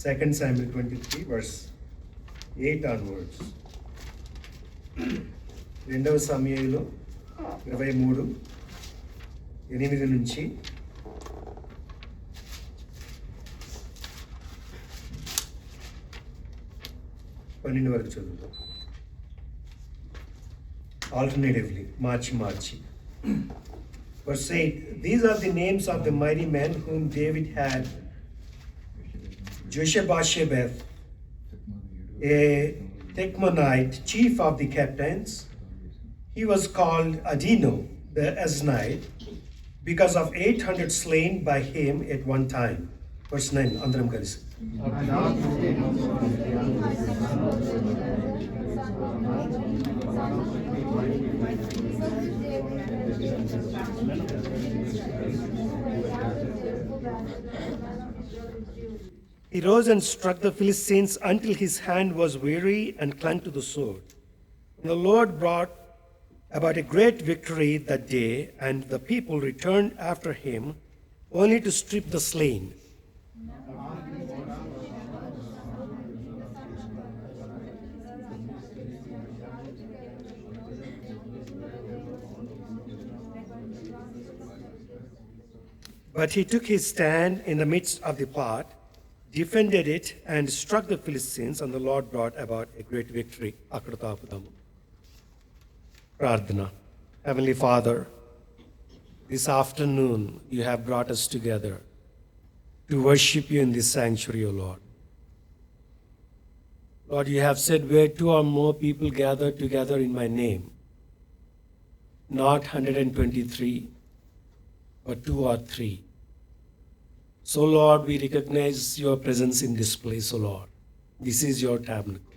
2 Samuel 23 verse 8 onwards. 2 సమూయేలు 23 8 నుంచి 12 వరకు చదువుతాం. Alternatively, March. Verse 8, these are the names of the mighty men whom David had: Josheb-Basshebeth, a Techmonite, chief of the captains. He was called Adino the Aznite, because of 800 slain by him at one time. Verse 9, అందరం కలిసి. He rose and struck the Philistines until his hand was weary and clung to the sword. The Lord brought about a great victory that day, and the people returned after him, only to strip the slain. But he took his stand in the midst of the plot, defended it, and struck the Philistines, and the Lord brought about a great victory. అక్కడతో ఆపుదాము. ప్రార్థన. Heavenly Father, this afternoon you have brought us together to worship you in this sanctuary, O Lord. Lord, you have said where two or more people gather together in my name, not 123, but 2 or 3. So, Lord, we recognize your presence in this place, O Lord. This is your tabernacle.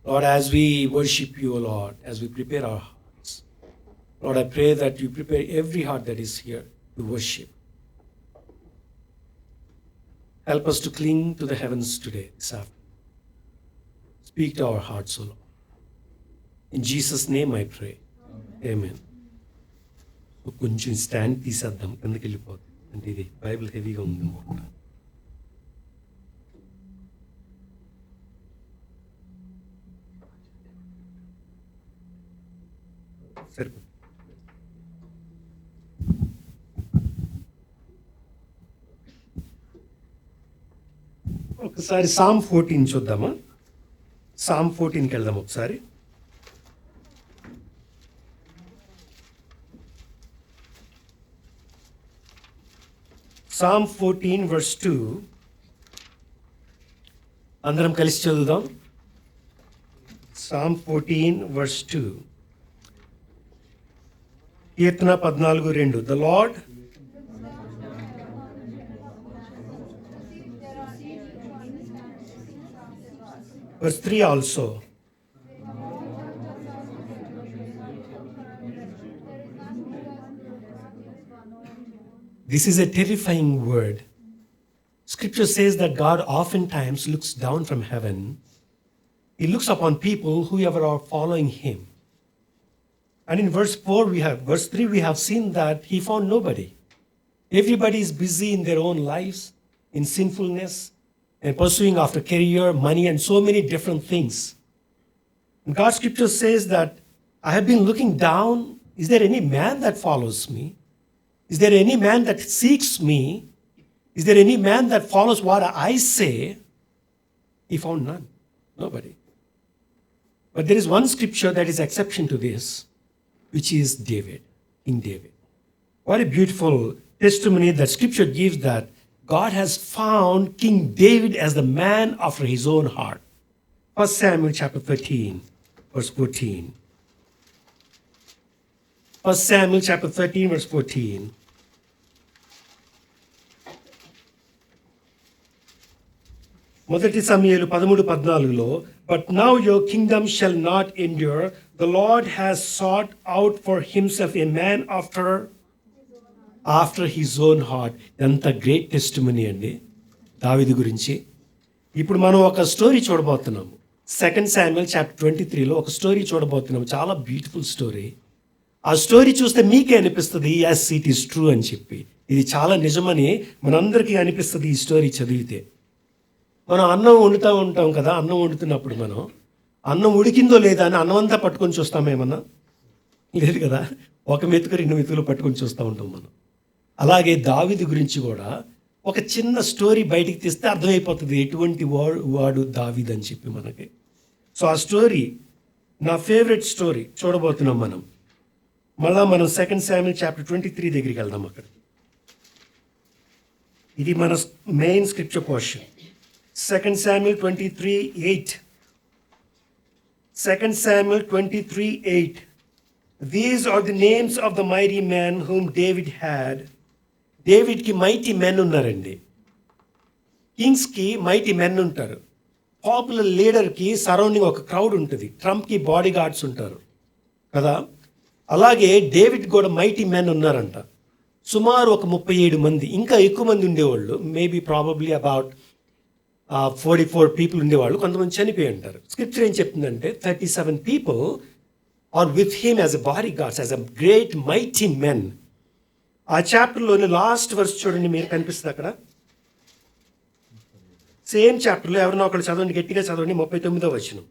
Lord, as we worship you, O Lord, as we prepare our hearts, Lord, I pray that you prepare every heart that is here to worship. Help us to cling to the heavens today, this afternoon. Speak to our hearts, O Lord. In Jesus' name I pray. Amen. కొంచెం stand తీసేద్దాం, కిందకి వెళ్ళిపోతుంది. అంటే ఇది Bible హెవీగా ఉంది అనుకుంటా. సరిపోతుంది. ఒకసారి సామ్ 14 చూద్దామా? సామ్ 14కి వెళ్దాం ఒకసారి. Psalm 14 verse 2. అందరం కలిసి చదువుదాం. Psalm 14 verse 2. Keerthana 14:2. The Lord verse 3 also. This is a terrifying word. Scripture says that God oftentimes looks down from heaven. He looks upon people whoever are following him. And in verse 3 we have seen that he found nobody. Everybody is busy in their own lives, in sinfulness, and pursuing after career, money, and so many different things. And God's scripture says that I have been looking down. Is there any man that follows me? Is there any man that seeks me? Is there any man that follows what I say? He found none. Nobody. But there is one scripture that is exception to this, which is David, King David. What a beautiful testimony that scripture gives, that God has found King David as the man after his own heart. 1 Samuel chapter 13, verse 14. 1 Samuel chapter 13, verse 14. మొదటి సమూయేలు 13:14లో, but now your kingdom shall not endure. The Lord has sought out for himself a man after his own heart. ఎంత great testimony అండి దావీదు గురించి. ఇప్పుడు మనం ఒక story చూడబోతున్నాము. 2 Samuel chapter 23లో ఒక స్టోరీ చూడబోతున్నాము. చాలా బ్యూటిఫుల్ స్టోరీ. ఆ స్టోరీ చూస్తే మీకే అనిపిస్తుంది yes it is true అని చెప్పి. ఇది చాలా నిజమని మనందరికీ అనిపిస్తుంది ఈ స్టోరీ చదివితే. మనం అన్నం వండుతూ ఉంటాం కదా, అన్నం వండుతున్నప్పుడు మనం అన్నం ఉడికిందో లేదా అని అన్నం అంతా పట్టుకొని చూస్తామేమన్నా? లేదు కదా. ఒక మెతుకు 2 మెతుకులు పట్టుకొని చూస్తూ ఉంటాం మనం. అలాగే దావీదు గురించి కూడా ఒక చిన్న స్టోరీ బయటికి తీస్తే అర్థమైపోతుంది ఎటువంటి వాడు దావీదు అని చెప్పి మనకి. సో ఆ స్టోరీ నా ఫేవరెట్ స్టోరీ చూడబోతున్నాం మనం. మళ్ళా మనం 2 Samuel chapter 23 దగ్గరికి వెళ్దాం. అక్కడ ఇది మన main scripture portion. 2 Samuel 23:8. 2 Samuel 23:8. These are the names of the mighty men whom David had. డేవిడ్కి మైటీ మెన్ ఉన్నారండి. కింగ్స్కి మైటీ మెన్ ఉంటారు. పాపులర్ లీడర్కి సరౌండింగ్ ఒక క్రౌడ్ ఉంటుంది. ట్రంప్కి బాడీ గార్డ్స్ ఉంటారు కదా. అలాగే డేవిడ్ కూడా మైటీ మెన్ ఉన్నారంట. సుమారు ఒక 37 మంది, ఇంకా ఎక్కువ మంది ఉండేవాళ్ళు. మేబీ ప్రాబబ్లీ అబౌట్ 44 పీపుల్ ఉండేవాళ్ళు. కొంతమంది చనిపోయి ఉంటారు. స్క్రిప్చర్ ఏం చెప్తుందంటే 37 people are with him as a body guards, as a great mighty men. ఆ చాప్టర్లోని లాస్ట్ వర్స్ చూడండి, మీరు కనిపిస్తుంది అక్కడ. సేమ్ చాప్టర్లో ఎవరినో ఒకళ్ళు చదవండి, గట్టిగా చదవండి. 39వ వచనం.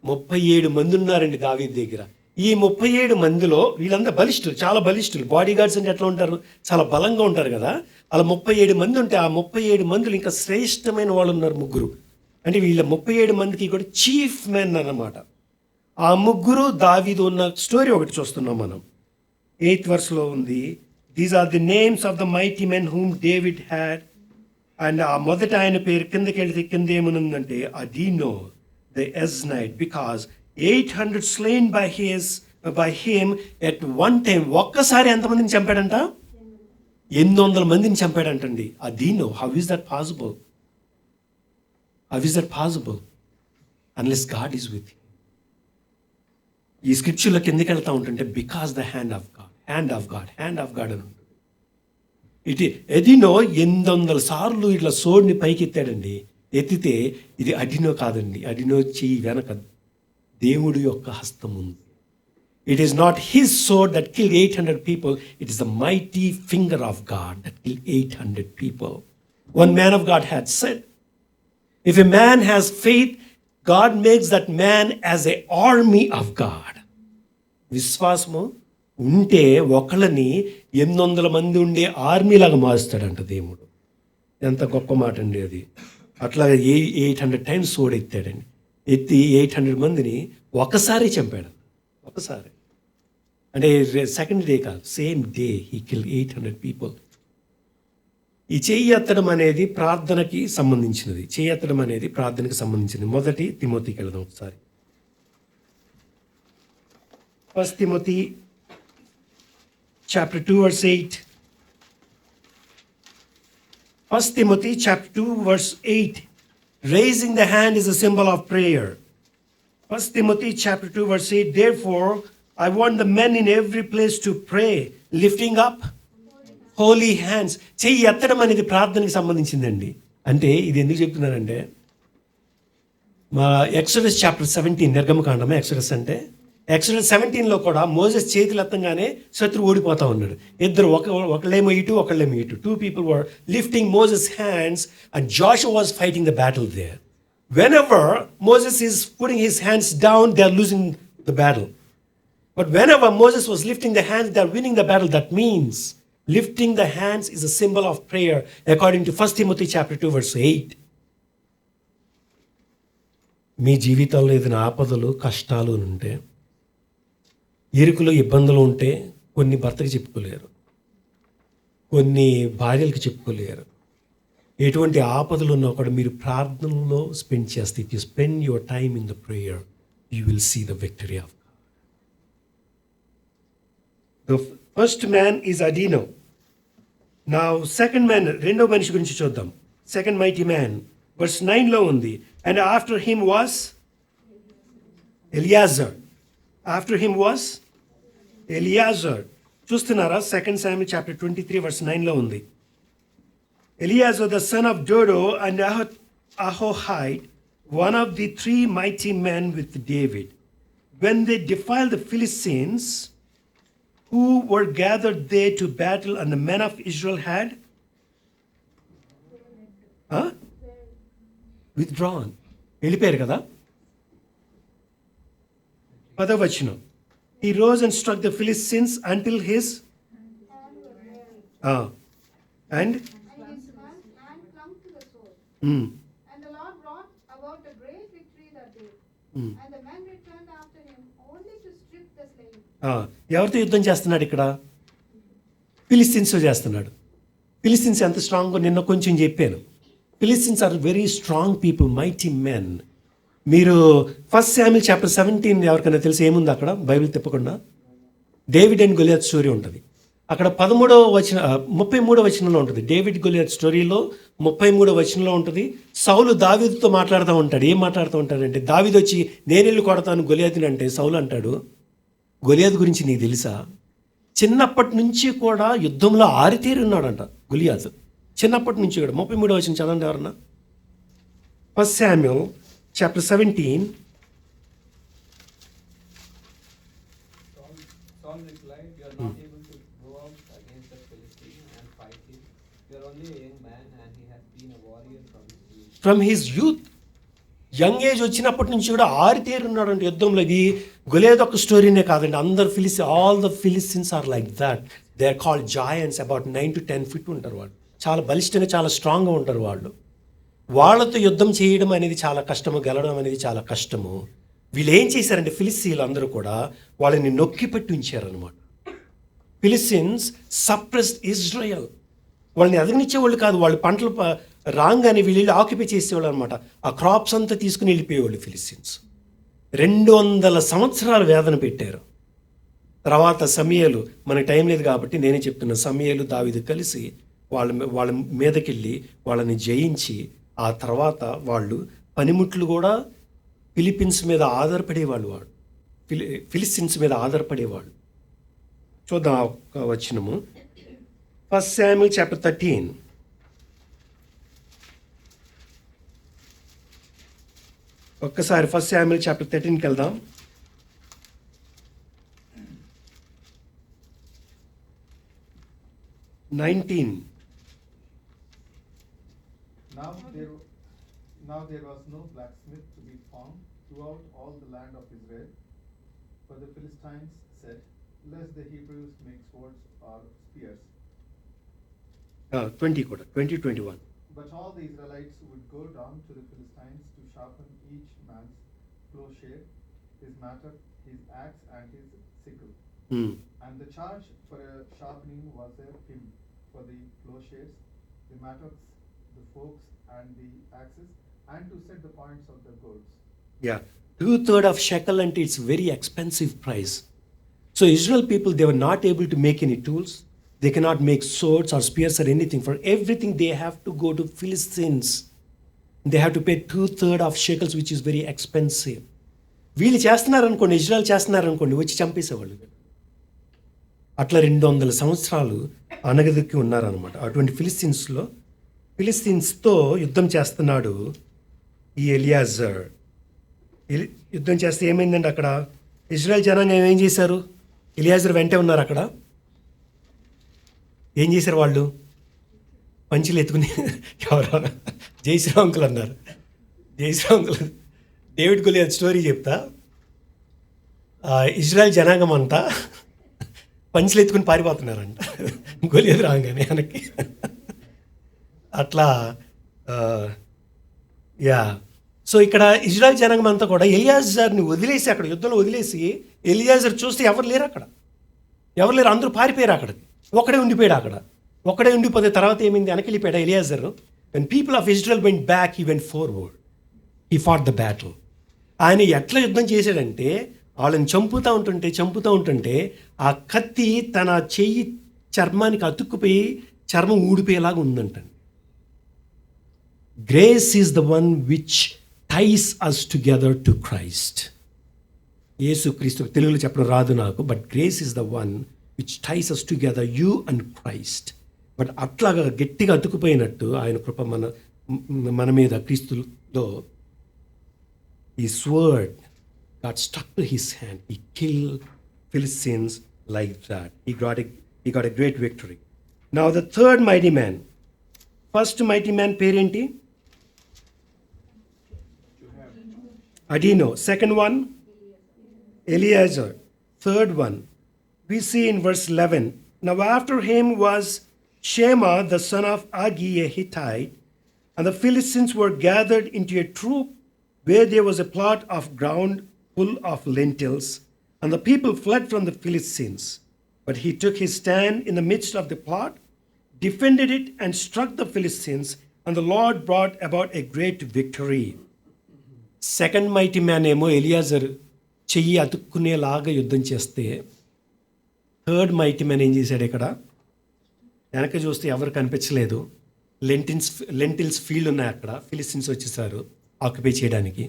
37 మంది ఉన్నారండి దావీదు దగ్గర. ఈ 37 మందిలో వీళ్ళంతా బలిష్ఠులు, చాలా బలిష్ఠులు. బాడీ గార్డ్స్ అంటే ఎట్లా ఉంటారు? చాలా బలంగా ఉంటారు కదా. అలా 37 మంది ఉంటే ఆ 37 మందిలో ఇంకా శ్రేష్టమైన వాళ్ళు ఉన్నారు 3. అంటే వీళ్ళ 37 మందికి కూడా చీఫ్ మెన్ అన్నమాట. ఆ 3 దావీదు ఉన్న స్టోరీ ఒకటి చూస్తున్నాం మనం. 8th verseలో ఉంది. These are the names of the mighty men whom David had. And ఆ మొదట ఆయన పేరు కిందకి వెళ్తే కింద ఏమనుందంటే Adino the Eznite, because 800 slain by him at one time. ఒక్కసారి ఎంతమందిని చంపాడంట? 800 మందిని చంపాడంటండి. Adino. How is that possible? How is that possible unless God is with you. ఈ స్క్రిప్చర్లో కిందకి వెళ్తూ ఉంటుంటే because the hand of God అని ఉంటుంది. ఎదినో 800 సార్లు ఇట్లా సోడ్ని పైకి ఎత్తాడండి. ఎత్తితే ఇది అడినో కాదండి. అడినో చెయ్యి వెనక దేవుడి యొక్క హస్తం ఉంది. It is not his sword that kill 800 people. It is the mighty finger of God that kill 800 people. One man of God had said, if a man has faith, God makes that man as an army of God. విశ్వాసము ఉంటే ఒకళ్ళని 800 మంది ఉండే ఆర్మీలాగా మారుస్తాడంట దేవుడు. ఎంత గొప్ప మాట అండి అది. అట్లాగే 800 times సోడ్ ఎత్తాడండి. ఎత్తి 800 మందిని ఒకసారి చంపాడు. ఒకసారి అంటే సెకండ్ డే కాదు, same day he kill 800 people. ఈ చెయ్యి ఎత్తడం అనేది ప్రార్థనకి సంబంధించినది. చెయ్యి ఎత్తడం అనేది ప్రార్థనకి సంబంధించినది. 1 తిమోతికి వెళ్దాం ఒకసారి. 1 Timothy chapter 2 verse 8. 1 Timothy chapter 2 verse 8. Raising the hand is a symbol of prayer. 1 Timothy chapter 2 verse 8. Therefore, I want the men in every place to pray, lifting up holy hands. చెయ్యి ఎత్తడం అనేది ప్రార్థనకి సంబంధించిందండి. అంటే ఇది ఎందుకు చెప్తున్నానంటే మా exodus chapter 17 నిర్గమకాండమే exodus అంటే. ఎక్సోడస్ 17లో కూడా మోసెస్ చేతులు ఎత్తంగానే శత్రువు ఓడిపోతా ఉన్నాడు. ఇద్దరు ఒకళ్ళేమో ఇటు ఒకళ్ళేమో ఇటు. 2 people were lifting Moses' hands and Joshua was fighting the battle there. Whenever Moses is putting his hands down, they are losing the battle. But whenever Moses was lifting the hands, they are winning the battle. That means lifting the hands is a symbol of prayer according to 1 Timothy chapter 2 verse 8. మీ జీవితంలో ఏదైనా ఆపదలు కష్టాలు ఉంటే, ఇరుకులు ఇబ్బందులు ఉంటే కొన్ని భర్తకి చెప్పుకోలేరు, కొన్ని భార్యలకు చెప్పుకోలేరు. ఎటువంటి ఆపదలు ఉన్నా కూడా మీరు ప్రార్థనలో స్పెండ్ చేస్తే, if you spend your time in the prayer, you will see the victory of God. The first man is Adino. Now, second man, రెండో మనిషి గురించి చూద్దాం. సెకండ్ మైటీ మ్యాన్ verse 9లో ఉంది. And after him was Eleazar. After him was Eleazar. చూస్తున్నారా? 2 Samuel chapter 23 verse 9లో ఉంది. Eleazar the son of Dodo and Ahohite, one of the 3 mighty men with David, when they defiled the Philistines who were gathered there to battle, and the men of Israel had withdrawn, వెళ్ళిపోయారు కదా. 10వ వచనం, he rose and struck the Philistines until his and And his hand clung to the sword. And the Lord brought about a great victory that day. And the men returned after him only to strip the slain. ఎవరితో యుద్ధం చేస్తున్నాడు ఇక్కడ? ఫిలిస్తీన్స్తో చేస్తున్నాడు. ఫిలిస్తీన్స్ ఎంత స్ట్రాంగో నిన్న కొంచెం చెప్పాను. Philistines are very strong people, mighty men. మీరు 1 Samuel chapter 17 ఎవరికైనా తెలిసి ఏముంది అక్కడ? బైబిల్ తిప్పకుండా డేవిడ్ అండ్ గొలియాత్ స్టోరీ ఉంటుంది. అక్కడ 33వ వచనంలో ఉంటుంది. డేవిడ్ గొలియాత్ స్టోరీలో 33వ వచనంలో ఉంటుంది. సౌలు దావీదుతో మాట్లాడుతూ ఉంటాడు. ఏం మాట్లాడుతూ ఉంటాడంటే, దావీదు వచ్చి నేను వెళ్ళి కొడతాను గొలియాతుని అంటే, సౌలు అంటాడు, గొలియాతు గురించి నీకు తెలుసా? చిన్నప్పటి నుంచి కూడా యుద్ధంలో ఆరితేరి ఉన్నాడంట గొలియాతు. చిన్నప్పటి నుంచి కూడా. 33వ వచనం చదవండి ఎవరన్నా. 1 Samuel chapter 17. Saul replied, "You are not able to go out against the Philistine and fight him. You are only a young man, and he has been a warrior from his youth. Young age వచ్చినప్పటి నుంచి కూడా ఆరితేరి ఉన్నాడంటే యుద్ధంలో. ఇది గొలియాతు ఒక స్టోరీనే కాదండి. అందరు all the Philistines are like that. They are called giants. About 9 to 10 feet ఉంటారు వాళ్ళు. చాలా బలిష్టంగా, చాలా స్ట్రాంగ్గా ఉంటారు వాళ్ళు. వాళ్ళతో యుద్ధం చేయడం అనేది చాలా కష్టము, గెలవడం అనేది చాలా కష్టము. వీళ్ళు ఏం చేశారంటే, ఫిలిస్తీన్లు అందరూ కూడా వాళ్ళని నొక్కిపెట్టి ఉంచారనమాట. ఫిలిస్తీన్స్ సప్రెస్డ్ ఇజ్రాయెల్. వాళ్ళని ఎదగనిచ్చేవాళ్ళు కాదు. వాళ్ళు పంటలు రాగానే వీళ్ళు ఆక్యుపై చేసేవాళ్ళు అనమాట. ఆ క్రాప్స్ అంతా తీసుకుని వెళ్ళిపోయేవాళ్ళు ఫిలిస్తీన్స్. 200 సంవత్సరాలు వేదన పెట్టారు. తర్వాత సమూయేలు, మనకి టైం లేదు కాబట్టి నేనే చెప్తున్నా, సమూయేలు దావీదు కలిసి వాళ్ళ మీదకెళ్ళి వాళ్ళని జయించి, ఆ తర్వాత వాళ్ళు పనిముట్లు కూడా ఫిలిప్పీన్స్ మీద ఆధారపడేవాళ్ళు. ఫిలిస్తీన్స్ మీద ఆధారపడేవాళ్ళు. చూద్దాం ఒక వచనము. 1 Samuel chapter 13. ఒక్కసారి 1 Samuel chapter 13కి వెళ్దాం. Now there was no blacksmith to be found throughout all the land of Israel, for the Philistines said, "Lest the Hebrews make swords or spears." 20 కూడా, 20-21. But all the Israelites would go down to the Philistines to sharpen each man's plowshare, his mattock, his axe, and his sickle. And the charge for a sharpening was a hymn for the plowshares, the mattocks, the forks, and the axes, and to set the points of the goads. 2/3 of shekel, and it's very expensive price. So Israel people, they were not able to make any tools. They cannot make swords or spears or anything. For everything they have to go to Philistines. They have to pay 2/3 of shekels, which is very expensive. వీళ్ళు చేస్తున్నారనుకోండి, Israel చేస్తున్నారనుకోండి, వచ్చి చంపేసేవాళ్ళు. అట్లా 200 సంవత్సరాలు అనగదొక్కి ఉన్నారనమాట. అటువంటి ఫిలిస్తీన్స్తో యుద్ధం చేస్తున్నాడు ఈ Eliezer. యుద్ధం చేస్తే ఏమైందండి అక్కడ? ఇజ్రాయెల్ జనాంగం ఏం చేశారు? ఎలియాజర్ వెంటే ఉన్నారు అక్కడ. ఏం చేశారు వాళ్ళు? పంచులు ఎత్తుకుని ఎవరో జైశ్రామ్ అంకుల్ అన్నారు. జైశ్రామ్ అంకుల్ డేవిడ్ గొలియాత్ స్టోరీ చెప్తా. ఇజ్రాయెల్ జనాంగం అంతా పంచులు ఎత్తుకుని పారిపోతున్నారంట గొలియాత్ రాగానే వెనక్కి. అట్లా సో ఇక్కడ ఇజ్రాయెల్ జనాంగం అంతా కూడా ఎలియాజర్ని వదిలేసి, అక్కడ యుద్ధంలో వదిలేసి, ఎలియాజర్ చూస్తే ఎవరు లేరు అక్కడ. అందరూ పారిపోయారు అక్కడికి. ఒక్కడే ఉండిపోయాడు అక్కడ. ఒక్కడే ఉండిపోతే తర్వాత ఏమైంది? వెనకెళ్ళిపోయాడు Eleazar. When people of Israel went back, he went forward, he fought the battle. ఆయన ఎట్లా యుద్ధం చేశాడంటే, వాళ్ళని చంపుతూ ఉంటుంటే ఆ కత్తి తన చెయ్యి చర్మానికి అతుక్కుపోయి చర్మం ఊడిపోయేలాగా ఉందంటండి. Grace is the one which ties us together to Christ. యేసు క్రీస్తు, తెలుగులో చెప్పడం రాదు నాకు, but grace is the one which ties us together you and Christ. But అట్లాగా గట్టిగా అతుకుపోయినట్టు ఆయన కృప మన మీద క్రీస్తులో, ఈ sword got stuck to his hand. He killed Philistines like that. He got a great victory. Now the third mighty man, first mighty man పేరేంటి? Adino. Second one, Eliezer. Third one, we see in verse 11. Now after him was Shema, the son of Agi, a Hittite, and the Philistines were gathered into a troop where there was a plot of ground full of lentils, and the people fled from the Philistines. But he took his stand in the midst of the plot, defended it, and struck the Philistines, and the Lord brought about a great victory. Second mighty man ఏమో Eliezer చెయ్యి అతుక్కునేలాగా యుద్ధం చేస్తే, third mighty man ఏం చేశాడు? ఇక్కడ వెనక చూస్తే ఎవరు కనిపించలేదు. లెంటిల్స్ ఫీల్డ్ ఉన్నాయి అక్కడ. ఫిలిస్టిన్స్ వచ్చేసారు ఆక్యుపై చేయడానికి.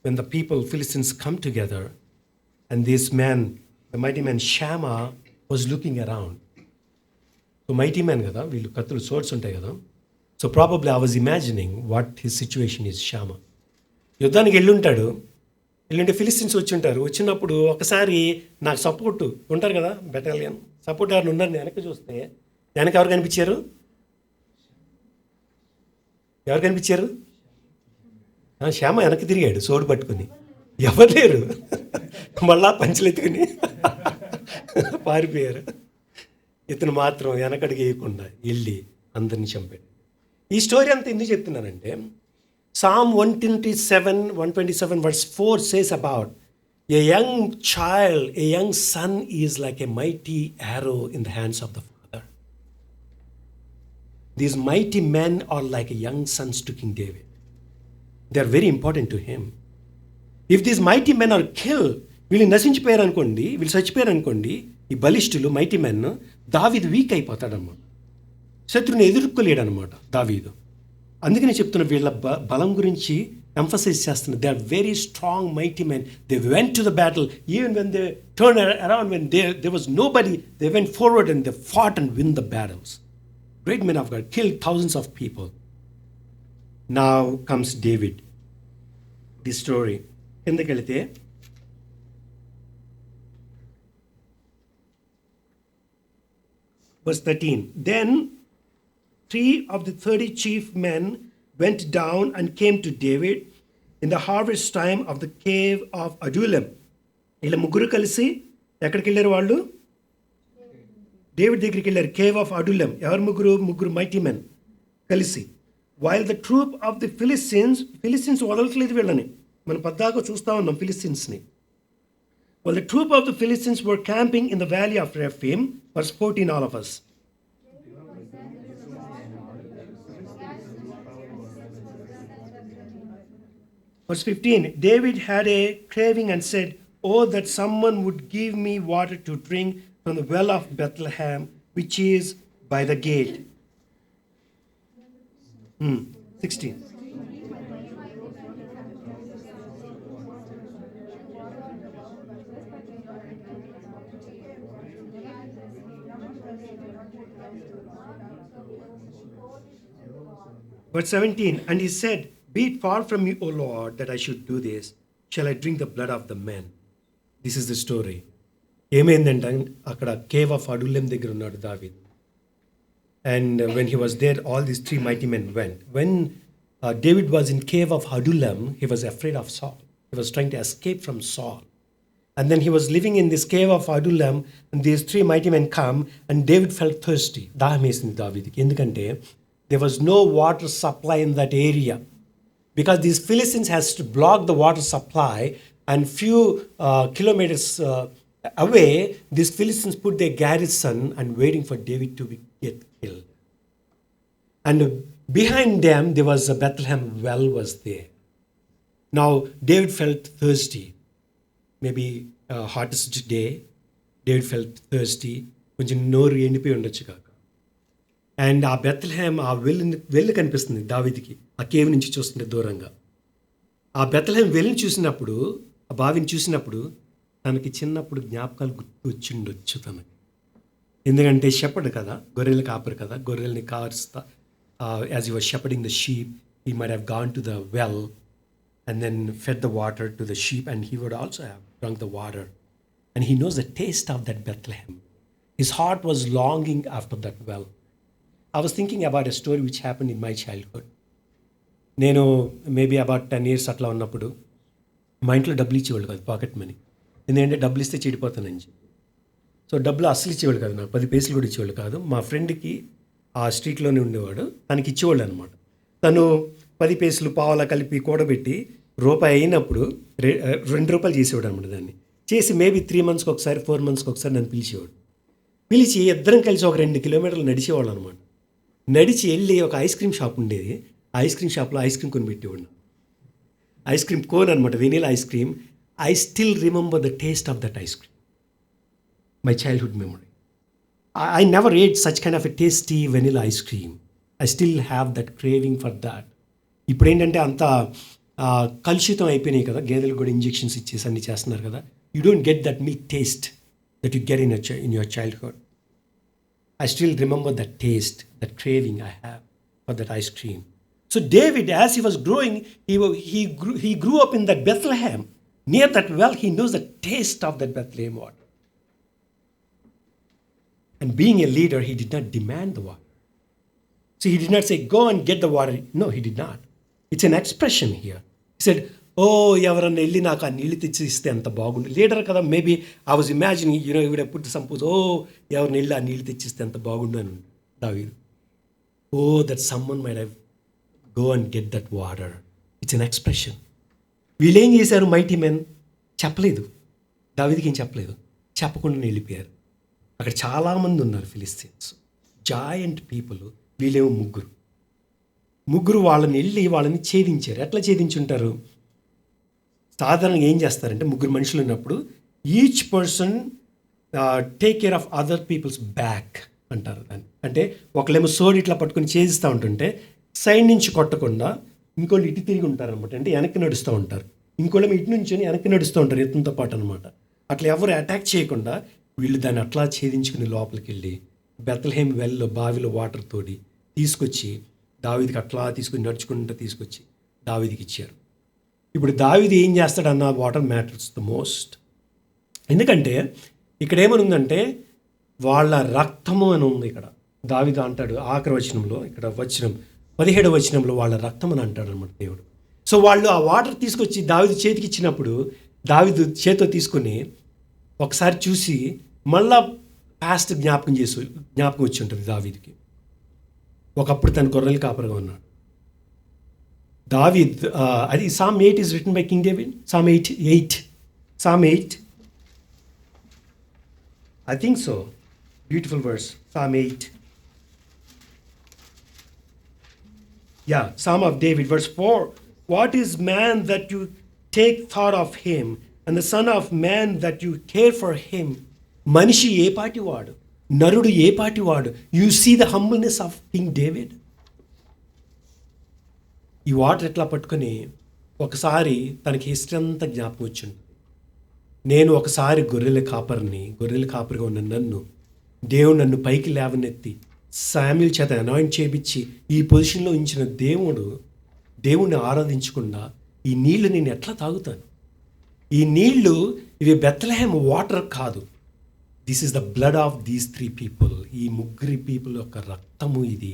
When the people Philistines come together and this man, the mighty man Shammah was looking around. So mighty man కదా, వీళ్ళు కత్తులు సోర్స్ ఉంటాయి కదా. So probably I was imagining what his situation is. Shammah యుద్ధానికి వెళ్ళుంటాడు. వెళ్ళుంటే ఫిలిస్టిన్స్ వచ్చి ఉంటారు. వచ్చినప్పుడు ఒకసారి నాకు సపోర్ట్ ఉంటారు కదా, బెటాలియన్ సపోర్ట్ ఎవరిని ఉన్నారు. వెనక్కి చూస్తే వెనక ఎవరు కనిపించారు? ఎవరు కనిపించారు? శ్యామ వెనక్కి తిరిగాడు సోడు పట్టుకుని. ఎవరు లేరు. మళ్ళా పంచులు ఎత్తుకుని పారిపోయారు. ఇతను మాత్రం వెనకడికి వేయకుండా వెళ్ళి అందరిని చంపాడు. ఈ స్టోరీ అంతా ఎందుకు చెప్తున్నానంటే, Psalm 127 verse 4 says about a young child, a young son is like a mighty arrow in the hands of the father. These mighty men are like a young sons to King David. They are very important to him. If these mighty men are killed, వీళ్ళు నశించిపోయారు అనుకోండి, వీళ్ళు చచ్చిపోయారు అనుకోండి, ఈ బలిష్ఠులు mighty men, దావీదు week అయిపోతాడనమాట. శత్రువుని ఎదుర్కోలేడు అనమాట దావీదు. అందుకని చెప్తున్న వీళ్ళ బలం గురించి ఎంఫసైజ్ చేస్తున్నారు. They are very strong mighty men. They went to the battle even when they turn around, when they was nobody, they went forward and they fought and win the battles. Great men of God, killed thousands of people. Now comes David. The story కిందకి వెళితే verse 13. Then 3 of the 30 chief men went down and came to David in the harvest time of the cave of Adullam. ఇలా ముగ్గురు కలిసి ఎక్కడికి వెళ్ళారు? వాళ్ళు David దగ్గరికి వెళ్ళారు. Cave of Adullam. ఎవరు? ముగ్గురు మైటీ మెన్ కలిసి. While the troop of the Philistines వదలట్లేదు వీళ్ళని. మనం పద్దాకా చూస్తూ ఉన్నాం ఫిలిస్టిన్స్ని. Well, the troop of the Philistines were camping in the valley of Rephaim. Verse 14, all of us. Verse 15, David had a craving and said, "Oh, that someone would give me water to drink from the well of Bethlehem, which is by the gate." 16. Verse 17, and he said, "Be it far from me, O Lord, that I should do this. Shall I drink the blood of the men?" This is the story. ఏమైందంటే అక్కడ cave of అడుల్లం దగ్గర ఉన్నాడు దావీద్. And when he was there, all these 3 mighty men went. When David was in cave of Adullam, he was afraid of Saul. He was trying to escape from Saul. And then he was living in this cave of Adullam, and these 3 mighty men come, and David felt thirsty. దాహం వేసింది దావీదుకి. ఎందుకంటే there was no water supply in that area. Because these Philistines has to block the water supply, and few kilometers away, these Philistines put their garrison and waiting for David to get killed. And behind them, there was a Bethlehem well was there. Now, David felt thirsty. Maybe hottest day, David felt thirsty. కొంచెం నోరు ఎండిపోయి ఉండొచ్చు కాక. And ఆ Bethlehem, ఆ well కనిపిస్తుంది దావీదుకి ఆ cave నుంచి చూస్తుంటే దూరంగా. ఆ బెత్లెహేమ్ వెల్లిని చూసినప్పుడు, ఆ బావిని చూసినప్పుడు తనకి చిన్నప్పుడు జ్ఞాపకాలు గుర్తు వచ్చిండొచ్చు తనకి. ఎందుకంటే షెపర్డ్ కదా, గొర్రెలు కాపరు కదా, గొర్రెల్ని కారుస్తా, as you were shepherding the sheep, he might have gone to the well and then fed the water to the sheep, and he would also have drunk the water. And he knows the taste of that Bethlehem. His heart was longing after that well. I was thinking about a story which happened in my childhood. నేను maybe about 10 years అట్లా ఉన్నప్పుడు మా ఇంట్లో డబ్బులు ఇచ్చేవాళ్ళు కాదు, pocket money. ఎందుకంటే డబ్బులు ఇస్తే చెడిపోతానని చెప్పి. సో డబ్బులు అస్సలు ఇచ్చేవాళ్ళు కాదు, నాకు 10 పైసలు కూడా ఇచ్చేవాళ్ళు కాదు. మా ఫ్రెండ్కి ఆ స్ట్రీట్లోనే ఉండేవాడు, తనకి ఇచ్చేవాళ్ళు అనమాట. తను 10 పైసలు పావలా కలిపి కూడబెట్టి రూపాయి అయినప్పుడు 2 రూపాయలు చేసేవాడు అనమాట. దాన్ని చేసి మేబీ 3 monthsకి ఒకసారి 4 monthsకి ఒకసారి నన్ను పిలిచేవాడు. పిలిచి ఇద్దరం కలిసి ఒక 2 kilometers నడిచేవాళ్ళు అనమాట. నడిచి వెళ్ళి ఒక ఐస్ క్రీమ్ షాప్ ఉండేది, ఆ ఐస్ క్రీమ్ షాప్లో ఐస్ క్రీమ్ కొని పెట్టేవాడు. ఐస్ క్రీమ్ కోన్ అనమాట, vanilla ice cream. I still remember the taste of that ice cream, my childhood memory. I never ate such kind of a tasty vanilla ice cream. I still have that craving for that. ఇప్పుడు ఏంటంటే అంత కలుషితం అయిపోయినాయి కదా, గేదెలకు కూడా injections ఇచ్చేసి అన్ని చేస్తున్నారు కదా. You don't get that milk taste that you get in your childhood. I still remember that taste, that craving I have for that ice cream. So David, as he was growing, he grew up in that Bethlehem. Near that well, he knows the taste of that Bethlehem water. And being a leader, he did not demand the water. So he did not say, go and get the water. No, he did not. It's an expression here. He said, ఎవరన్నా వెళ్ళి నాకు ఆ నీళ్ళు తెచ్చి ఇస్తే అంత బాగుండు. Leader కదా, maybe I was imagining, you would put suppose, ఎవరిని వెళ్ళి ఆ నీళ్ళు తెచ్చిస్తే అంత బాగుండు అని దావీదు. That someone might have go and get that water. It's an expression. వీళ్ళు ఏం చేశారు? మైటీ మెన్ చెప్పలేదు, దావీదుకి ఏం చెప్పలేదు, చెప్పకుండా వెళ్ళిపోయారు. అక్కడ చాలామంది ఉన్నారు ఫిలిస్తీన్స్, జాయింట్ పీపుల్. వీళ్ళేమో ముగ్గురు వాళ్ళని వెళ్ళి వాళ్ళని ఛేదించారు. ఎట్లా ఛేదించుంటారు? సాధారణంగా ఏం చేస్తారంటే, ముగ్గురు మనుషులు ఉన్నప్పుడు each person take care of other people's back అంటారు దాన్ని. అంటే ఒకళ్ళేమో సోడ్ ఇట్లా పట్టుకొని ఛేదిస్తూ ఉంటుంటే సైడ్ నుంచి కొట్టకుండా ఇంకోళ్ళు ఇటు తిరిగి ఉంటారనమాట, అంటే వెనక్కి నడుస్తూ ఉంటారు. ఇంకోళ్ళేమో ఇటు నుంచి వెనక్కి నడుస్తూ ఉంటారు ఎత్తుతో పాటు అనమాట. అట్లా ఎవరు అటాక్ చేయకుండా వీళ్ళు దాన్ని అట్లా ఛేదించుకుని లోపలికి వెళ్ళి బెత్లెహేమ్ వెల్లో బావిలో వాటర్ తోడి తీసుకొచ్చి దావీదికి అట్లా తీసుకుని నడుచుకుంటూ తీసుకొచ్చి దావీదికి ఇచ్చారు. ఇప్పుడు దావీదు ఏం చేస్తాడన్న వాటర్ మ్యాటర్స్ ద మోస్ట్. ఎందుకంటే ఇక్కడ ఏమనుందంటే వాళ్ళ రక్తము అని ఉంది. ఇక్కడ దావీదు అంటాడు ఆఖరి వచనంలో, ఇక్కడ 17వ వచనంలో వాళ్ళ రక్తం అని అంటాడు అనమాట దేవుడు. సో వాళ్ళు ఆ వాటర్ తీసుకొచ్చి దావీదు చేతికి ఇచ్చినప్పుడు దావీదు చేతితో తీసుకొని ఒకసారి చూసి మళ్ళా పాస్ట్ జ్ఞాపకం వచ్చి ఉంటుంది దావీదుకి. ఒకప్పుడు తన గొర్రెలు కాపరిగా ఉన్నాడు. దావీద్, అది Psalm 8 is written by King David. Psalm 8. I think so. Beautiful verse. Psalm 8. Yeah, Psalm of David, verse 4. What is man that you take thought of him, and the son of man that you care for him? మనిషి ఏ పాటివాడు, నరుడు ఏ పాటివాడు. You see the humbleness of King David. ఈ water ఎట్లా పట్టుకొని ఒకసారి తనకి హిస్టరీ అంతా జ్ఞాపకం వచ్చింది. నేను ఒకసారి గొర్రెల కాపరిగా ఉన్న నన్ను దేవుడు నన్ను పైకి లేవనెత్తి శామ్యూల్ చేత అనాయింట్ చేయించి ఈ పొజిషన్లో ఉంచిన దేవుణ్ణి ఆరాధించకుండా ఈ నీళ్లు నేను ఎట్లా తాగుతాను? ఈ నీళ్లు ఇవి బెత్లెహేమ్ వాటర్ కాదు. This is the blood of these 3 people. ఈ ముగ్గురి పీపుల్ యొక్క రక్తము ఇది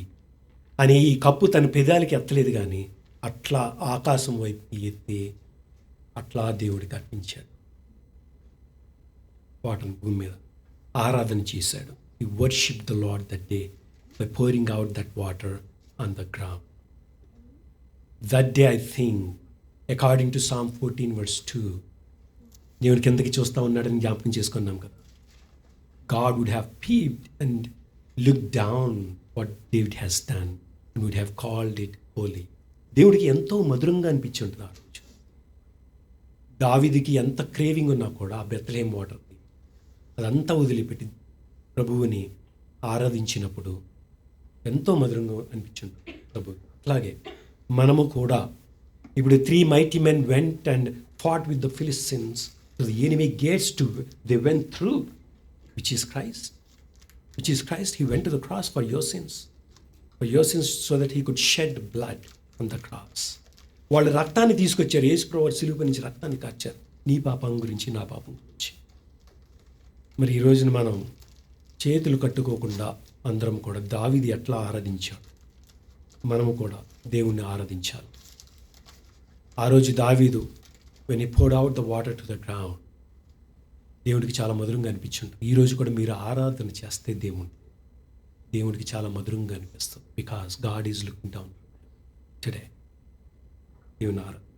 అని ఈ కప్పు తన పెదాలకి ఎత్తలేదు, కానీ అట్లా ఆకాశం వైపు ఎత్తి అట్లా దేవుడికి అర్పించాడు. వాటర్ భూమి మీద ఆరాధన చేశాడు. He worshipped the Lord that day by pouring out that water on the ground. That day, I think, according to Psalm 14 verse 2, దేవుని కిందకి చూస్తూ ఉన్నాడని జ్ఞాపకం చేసుకున్నాం కదా. God would have peeped and looked down what David has done and would have called it holy. దేవుడికి ఎంతో మధురంగా అనిపించి ఉంటుంది ఆ రోజు. దావీదుకి ఎంత క్రేవింగ్ ఉన్నా కూడా ఆ బెత్లెహేమ్ వాటర్ని అదంతా వదిలిపెట్టి ప్రభువుని ఆరాధించినప్పుడు ఎంతో మధురంగా అనిపించింది ప్రభు. అట్లాగే మనము కూడా ఇప్పుడు 3 mighty men went and fought with the Philistines. So the enemy gates they went through, which is Christ. He went to the cross for your sins so that he could shed blood on the cross. వాళ్ళు రక్తాన్ని తీసుకొచ్చారు. యేసుప్రభువు సిలువ నుంచి రక్తాన్ని కార్చారు, నీ పాపం గురించి నా పాపం గురించి. మరి ఈ రోజున మనం చేతులు కట్టుకోకుండా అందరం కూడా దావీదు ఎట్లా ఆరాధించాడు, మనము కూడా దేవుణ్ణి ఆరాధించాలి. ఆ రోజు దావీదు when he poured out the water to the ground, దేవుడికి చాలా మధురంగా అనిపించింది. ఈరోజు కూడా మీరు ఆరాధన చేస్తే దేవుడికి చాలా మధురంగా అనిపిస్తుంది. Because God is looking down today. దేవుని ఆరాధన